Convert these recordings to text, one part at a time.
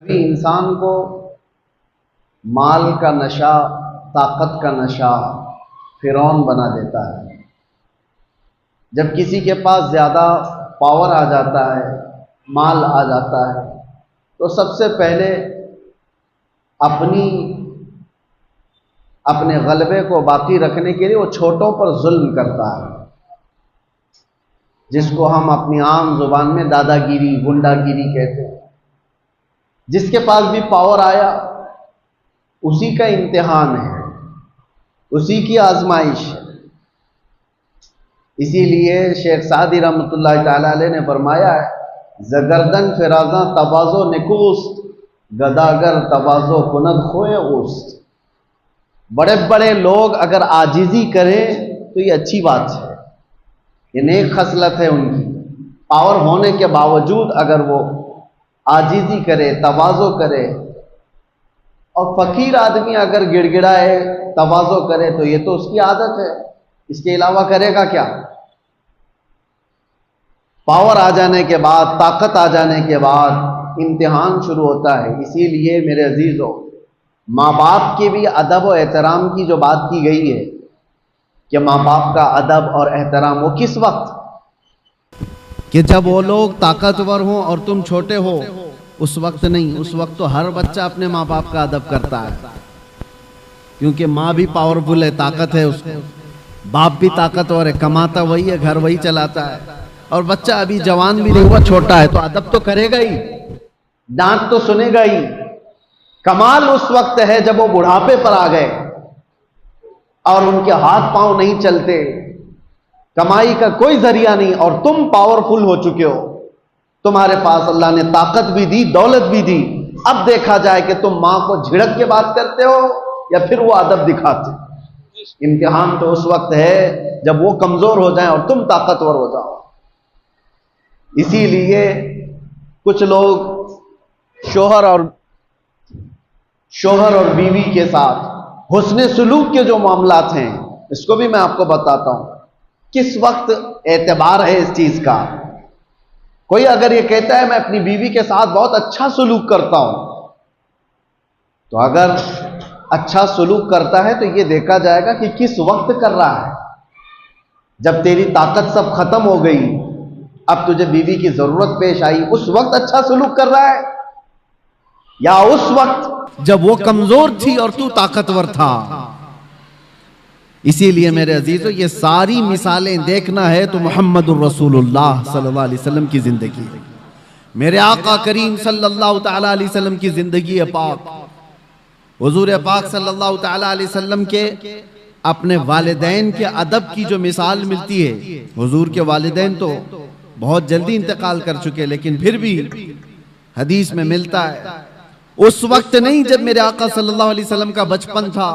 इंसान को माल का नशा, ताकत का नशा फिरौन बना देता है। जब किसी के पास ज़्यादा पावर आ जाता है, माल आ जाता है, तो सबसे पहले अपने गलबे को बाकी रखने के लिए वो छोटों पर जुल्म करता है, जिसको हम अपनी आम जुबान में दादागिरी, गुंडागिरी कहते हैं। जिसके पास भी पावर आया उसी का इम्तिहान है, उसी की आजमाइश है। इसीलिए शेख सादी रहमतुल्लाह तआला अलैह ने फरमाया है, जगरदन फिराजा तवाज़ो निकूस्त, गदागर तवाज़ो कुनद खोए उस्त। बड़े बड़े लोग अगर आजिजी करें तो ये अच्छी बात है, ये नेक खसलत है उनकी। पावर होने के बावजूद अगर वो आजिजी करे, तवाज़ो करे, और फकीर आदमी अगर गिड़गिड़ाए, तवाज़ो करे, तो ये तो उसकी आदत है, इसके अलावा करेगा क्या। पावर आ जाने के बाद, ताकत आ जाने के बाद इम्तिहान शुरू होता है। इसीलिए मेरे अजीज़ों, माँ बाप के भी अदब और एहतराम की जो बात की गई है कि माँ बाप का अदब और एहतराम वो किस वक्त, कि जब वो लोग ताकतवर हों और तुम छोटे हो, उस वक्त नहीं। उस वक्त तो हर बच्चा अपने माँ बाप का अदब करता है, क्योंकि माँ भी पावरफुल है, ताकत है उसको, बाप भी ताकतवर है, कमाता वही है, घर वही चलाता है, और बच्चा अभी जवान भी नहीं हुआ, छोटा है, तो अदब तो करेगा ही, डांट तो सुनेगा ही। कमाल उस वक्त है जब वो बुढ़ापे पर आ गए और उनके हाथ पांव नहीं चलते, कमाई का कोई जरिया नहीं, और तुम पावरफुल हो चुके हो, तुम्हारे पास अल्लाह ने ताकत भी दी, दौलत भी दी। अब देखा जाए कि तुम मां को झिड़क के बात करते हो या फिर वो अदब दिखाते। इम्तिहान तो उस वक्त है जब वो कमजोर हो जाएं और तुम ताकतवर हो जाओ। इसीलिए कुछ लोग शोहर और बीवी के साथ हुस्ने सुलूक के जो मामलात हैं, इसको भी मैं आपको बताता हूं किस वक्त एतबार है इस चीज का। कोई अगर ये कहता है मैं अपनी बीवी के साथ बहुत अच्छा सुलूक करता हूं, तो अगर अच्छा सुलूक करता है तो ये देखा जाएगा कि किस वक्त कर रहा है। जब तेरी ताकत सब खत्म हो गई, अब तुझे बीवी की जरूरत पेश आई, उस वक्त अच्छा सुलूक कर रहा है, या उस वक्त जब वो कमजोर थी और तू ताकतवर था। इसीलिए मेरे अजीजों, ये सारी मिसालें देखना है तो मुहम्मदुर रसूलुल्लाह सल्लल्लाहु अलैहि वसल्लम की जिंदगी, मेरे आका करीम सल्लल्लाहु तआला अलैहि वसल्लम की जिंदगी पाक, हुजूर पाक सल्लल्लाहु तआला अलैहि वसल्लम के अपने वालिदैन के अदब की जो मिसाल मिलती है। हुजूर के वालिदैन तो बहुत जल्दी इंतकाल कर चुके, लेकिन फिर भी हदीस में मिलता है उस वक्त नहीं जब मेरे आका सल्लल्लाहु अलैहि वसल्लम का बचपन था,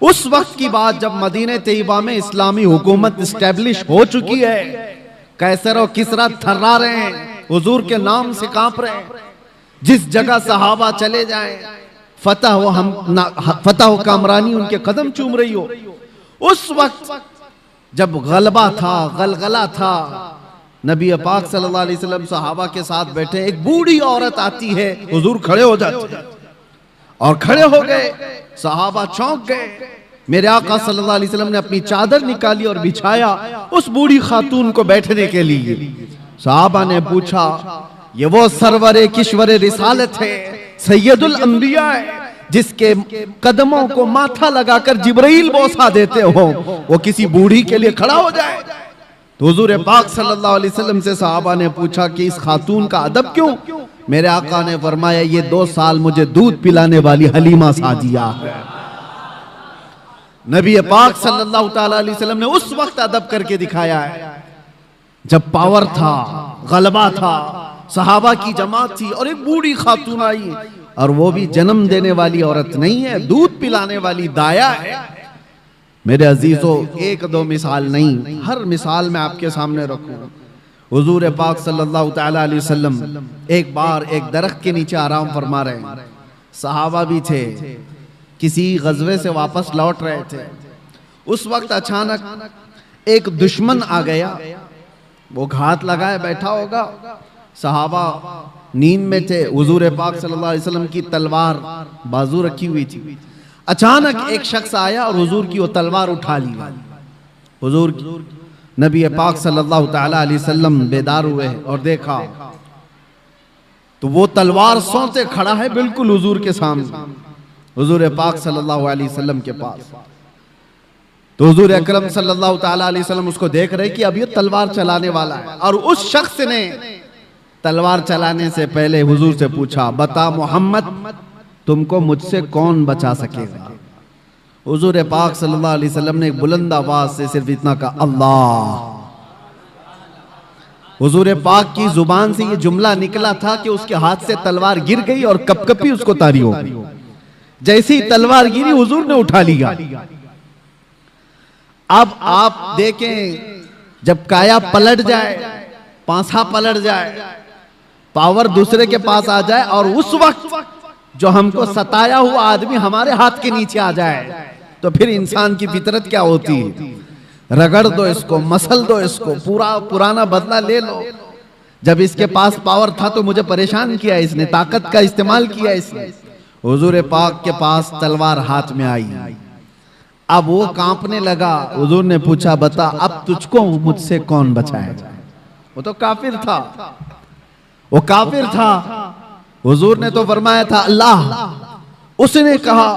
उस वक्त की बात जब मदीने तैयबा में इस्लामी हुकूमत स्टैब्लिश हो चुकी है। कैसर और किसरा थर्रा रहे हैं, हुजूर के नाम से कांप रहे हैं। जिस जगह सहाबा चले जाएं, फतह हो कामरानी उनके कदम चूम रही हो, उस वक्त जब गलबा था, गलगला था, नबी पाक सल्लल्लाहु अलैहि वसल्लम सहाबा के साथ बैठे, एक बूढ़ी औरत आती है, हुजूर खड़े हो जाते हैं, और खड़े हो गए, सहाबा चौंक गए। मेरे आका सल्लल्लाहु अलैहि वसल्लम ने अपनी चादर निकाली और बिछाया उस बूढ़ी खातून को बैठने के लिए। सहाबा ने पूछा, ये वो सरवरे किश्वरे रिसालत है, सैयदुल अंबिया है, जिसके कदमों को माथा लगाकर जिब्राइल बोसा देते हो, वो किसी बूढ़ी के लिए खड़ा हो जाए। तो हुजूर पाक सल्लल्लाहु अलैहि वसल्लम से सहाबा ने पूछा कि इस खातून का अदब क्यों? मेरे आका ने फरमाया, ये 2 साल मुझे दूध पिलाने वाली हलीमा सादिया है। नबी पाक सल्लल्लाहु तआला अलैहि वसल्लम ने उस वक्त अदब करके दिखाया है जब पावर था, गलबा था, सहाबा की जमात थी, और एक बूढ़ी खातून आई, और वो भी जन्म देने वाली औरत नहीं है, दूध पिलाने वाली दाया है। मेरे अजीजों, 1-2 मिसाल नहीं, हर मिसाल मैं आपके सामने रखूं। हुजूर पाक सल्लल्लाहु तआला अलैहि वसल्लम एक बार एक दरख्त के नीचे आराम फरमा रहे हैं, सहाबा भी थे, किसी गजवे से वापस लौट रहे थे। उस वक्त अचानक एक दुश्मन आ गया, वो घात लगाए बैठा होगा, सहाबा नींद में थे, हुजूर पाक सल्लल्लाहु अलैहि वसल्लम की तलवार बाजू रखी हुई थी। अचानक एक शख्स आया और हुजूर की वो तलवार उठा ली। हुजूर नबी पाक सल्लल्लाहु तआला अलैहि वसल्लम बेदार हुए और देखा तो वो तलवार सोते खड़ा है बिल्कुल हुजूर के सामने, हुजूर पाक सल्लल्लाहु अलैहि वसल्लम के पास। तो हुजूर अकरम सल्लल्लाहु तआला अलैहि वसल्लम उसको देख रहे कि अब ये तलवार चलाने वाला है, और उस शख्स ने तलवार चलाने से पहले हुजूर से पूछा, बता मोहम्मद तुमको मुझसे कौन बचा सकेगा? हुजूर पाक सल्लल्लाहु अलैहि वसल्लम ने एक बुलंद आवाज से सिर्फ इतना कहा, अल्लाह। हुजूर पाक की जुबान से ये जुमला निकला था कि उसके हाथ से तलवार गिर गई और कपकपी उसको तारी हो गई। जैसी तलवार गिरी हुजूर ने उठा लिया। अब आप देखें, जब काया पलट जाए, पांसा पलट जाए, पावर दूसरे के पास आ जाए और उस वक्त जो हमको सताया हुआ आदमी हमारे हाथ के नीचे आ जाए, तो फिर इंसान की फितरत क्या होती है? रगड़ दो इसको, मसल दो इसको, पूरा पुराना बदला ले लो। जब इसके पास पावर था तो मुझे परेशान किया इसने, ताकत का इस्तेमाल किया इसने। हुजूर पाक के पास तलवार हाथ में आई, अब वो कांपने लगा। हुजूर ने पूछा, बता अब तुझको मुझसे कौन बचाएगा? वो तो काफिर था, वो काफिर था। हुजूर ने तो फरमाया था अल्लाह। उसने कहा,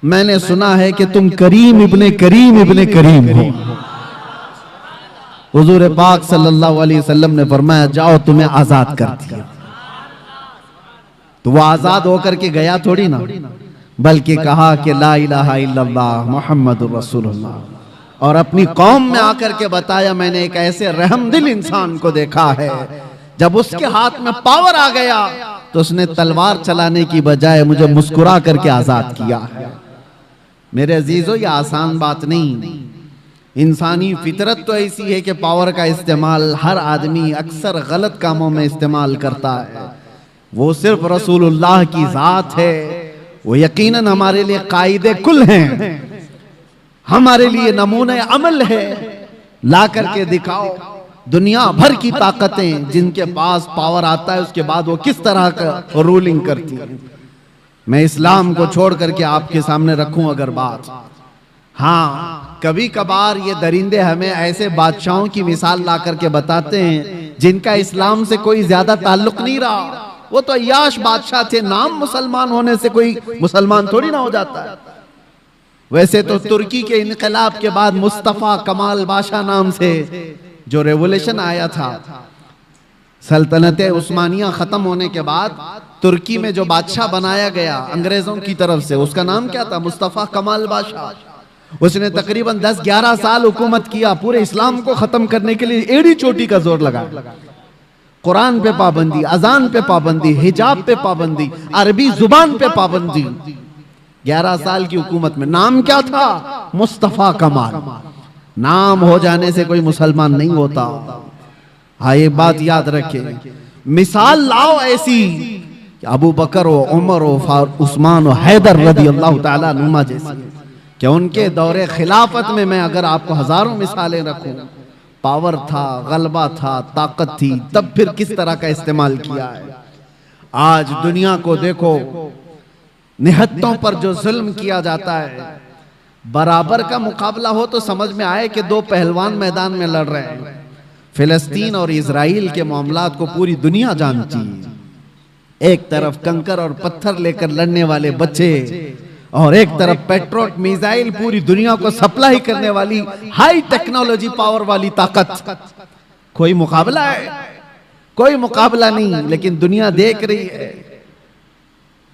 मैंने सुना है कि तुम करीम इब्ने करीम हो। हुजूर पाक सल्लल्लाहु अलैहि वसल्लम ने फरमाया, जाओ तुम्हें आजाद कर दिया। तो वो आजाद होकर के गया थोड़ी ना, बल्कि कहा कि ला इलाहा इल्लल्लाह मुहम्मदुर रसूलुल्लाह, और अपनी कौम में आकर के बताया, मैंने एक ऐसे रहमदिल इंसान को देखा है, जब उसके हाथ में पावर आ गया तो उसने तलवार चलाने की बजाय मुझे मुस्कुरा करके आजाद किया है। मेरे अजीजों, ये आसान बात नहीं। इंसानी फितरत तो ऐसी है कि पावर का इस्तेमाल हर आदमी अक्सर गलत कामों में इस्तेमाल करता है। वो सिर्फ रसूलुल्लाह की जात है, वो यकीनन हमारे लिए कायदे कुल हैं, हमारे लिए नमूने अमल है। ला करके दिखाओ दुनिया भर की ताकतें जिनके पास पावर आता है, उसके बाद वो किस तरह का रूलिंग करती है। मैं इस्लाम को छोड़ करके आपके सामने रखूं अगर बात, हाँ, कभी कभार ये दरिंदे हमें ऐसे बादशाहों की मिसाल ला करके बताते हैं जिनका इस्लाम से कोई ज्यादा ताल्लुक नहीं रहा। वो तो अय्याश बादशाह थे, नाम मुसलमान होने से कोई मुसलमान थोड़ी ना हो जाता है। वैसे तो तुर्की के इनकलाब के बाद मुस्तफा कमाल बादशाह नाम से जो रेवोल्यूशन आया था, सल्तनत उस्मानिया खत्म होने के बाद तुर्की में जो बादशाह बनाया गया अंग्रेजों की तरफ से, उसका नाम क्या था? मुस्तफा कमाल बादशाह। उसने तकरीबन 10-11 साल हुकूमत किया, पूरे इस्लाम को खत्म करने के लिए एड़ी चोटी का जोर लगा। कुरान पे पाबंदी, अजान पे पाबंदी, हिजाब पे पाबंदी, अरबी जुबान पे पाबंदी। 11 साल की हुकूमत में नाम क्या था? मुस्तफा कमाल। नाम हो जाने से कोई मुसलमान नहीं होता। हाँ, ये बात याद रखें। मिसाल लाओ ऐसी कि अबू बकर हो, उमर हो, उस्मान हो, हैदर रदी अल्लाह ताला नुमा जैसी, कि उनके दौरे खिलाफत में मैं अगर आपको हजारों मिसालें रखूं, पावर था, गलबा था, ताकत थी, तब फिर किस तरह का इस्तेमाल किया है। आज दुनिया को देखो, निहत्तों पर जो जुल्म किया जाता है, बराबर का मुकाबला हो तो समझ में आए कि दो पहलवान मैदान में लड़ रहे हैं। फिलिस्तीन और इजराइल के मामलात को पूरी दुनिया जानती है। एक तरफ कंकर और पत्थर लेकर लड़ने वाले बच्चे, और एक तरफ पेट्रोट मिसाइल पूरी दुनिया को सप्लाई करने वाली हाई टेक्नोलॉजी पावर वाली ताकत। कोई मुकाबला है? कोई मुकाबला नहीं, लेकिन दुनिया देख रही है।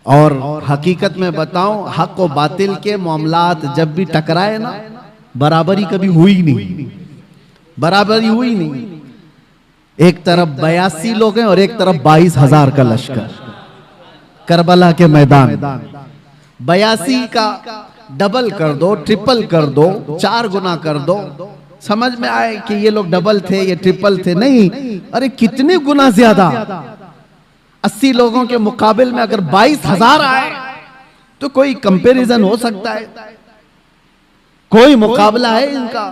और हकीकत में बताऊं, हक और बातिल के मामलात जब भी टकराए ना, बराबरी कभी हुई नहीं, बराबरी हुई नहीं। एक तरफ 82 लोग हैं और एक तरफ 22,000 का लश्कर। करबला के मैदान 82 का डबल कर दो, ट्रिपल कर दो, 4 गुना कर दो, समझ में आए कि ये लोग डबल थे, ये ट्रिपल थे। नहीं, अरे कितने गुना ज्यादा। 80 लोगों के मुकाबले में अगर 22,000 आए तो कोई कंपैरिजन हो सकता है? कोई मुकाबला है इनका?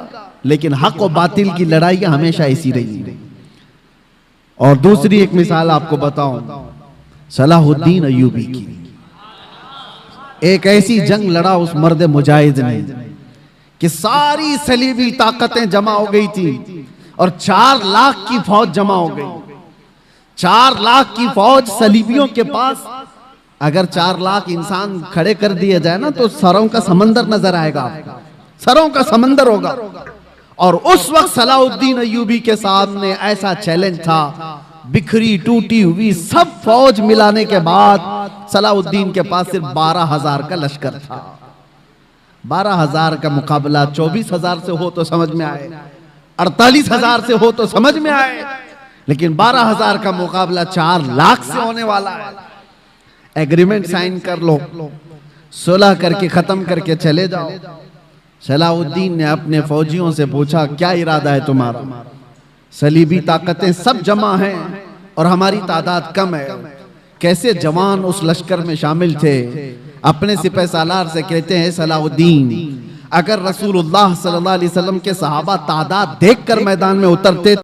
लेकिन हक और बातिल की लड़ाई हमेशा ऐसी रही। और दूसरी एक मिसाल आपको बताऊं, सलाहुद्दीन अय्यूबी की। एक ऐसी जंग लड़ा उस मर्द मुजाहिद ने कि सारी सलीबी ताकतें जमा हो गई थी और 4 लाख की फौज जमा हो गई। 4 लाख की फौज सलीबियों के पास। अगर 4 लाख इंसान खड़े कर दिए जाए ना तो सरों का समंदर नजर आएगा आपको, सरों का समंदर होगा। और उस वक्त सलाहुद्दीन अय्यूबी के सामने ऐसा चैलेंज था, बिखरी टूटी हुई सब फौज मिलाने के बाद सलाहुद्दीन के पास सिर्फ 12,000 का लश्कर था। 12,000 का मुकाबला 24,000 से हो तो समझ में आए, 48,000 से हो तो समझ में आए, लेकिन 12,000 का मुकाबला 4 लाख से होने वाला है। एग्रीमेंट साइन कर लो, सुलह करके खत्म करके चले जाओ। सलाहुद्दीन ने अपने फौजियों से पूछा, क्या इरादा है तुम्हारा? सलीबी ताकतें सब जमा हैं और हमारी तादाद कम है। कैसे जवान उस लश्कर में शामिल थे। अपने सिपह सालार से कहते हैं, सलाहुद्दीन, अगर रसूलुल्लाह सल्लल्लाहु अलैहि वसल्लम के सहाबा तादाद देखकर मैदान में उतरते